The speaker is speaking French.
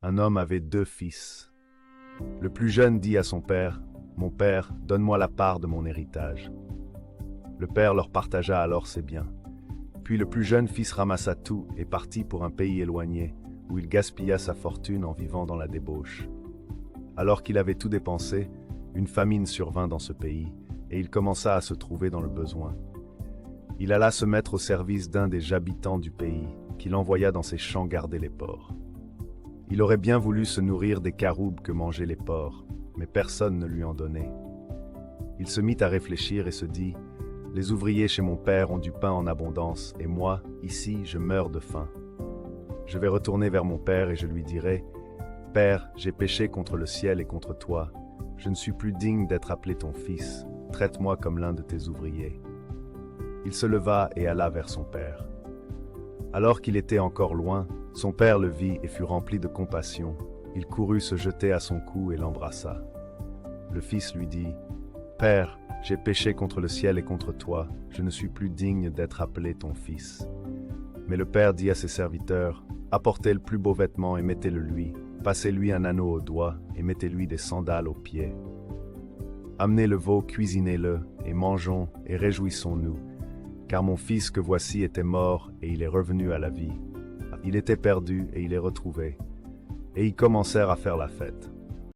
Un homme avait deux fils. Le plus jeune dit à son père, « Mon père, donne-moi la part de mon héritage. » Le père leur partagea alors ses biens. Puis le plus jeune fils ramassa tout et partit pour un pays éloigné, où il gaspilla sa fortune en vivant dans la débauche. Alors qu'il avait tout dépensé, une famine survint dans ce pays, et il commença à se trouver dans le besoin. Il alla se mettre au service d'un des habitants du pays, qu'il envoya dans ses champs garder les porcs. Il aurait bien voulu se nourrir des caroubes que mangeaient les porcs, mais personne ne lui en donnait. Il se mit à réfléchir et se dit, « Les ouvriers chez mon père ont du pain en abondance, et moi, ici, je meurs de faim. Je vais retourner vers mon père et je lui dirai, « Père, j'ai péché contre le ciel et contre toi. Je ne suis plus digne d'être appelé ton fils. Traite-moi comme l'un de tes ouvriers. » Il se leva et alla vers son père. Alors qu'il était encore loin, son père le vit et fut rempli de compassion. Il courut se jeter à son cou et l'embrassa. Le fils lui dit, « Père, j'ai péché contre le ciel et contre toi. Je ne suis plus digne d'être appelé ton fils. » Mais le père dit à ses serviteurs, « Apportez le plus beau vêtement et mettez-le lui. Passez-lui un anneau au doigt et mettez-lui des sandales aux pieds. Amenez le veau, cuisinez-le, et mangeons et réjouissons-nous. Car mon fils que voici était mort et il est revenu à la vie. Il était perdu et il est retrouvé. » Et ils commencèrent à faire la fête.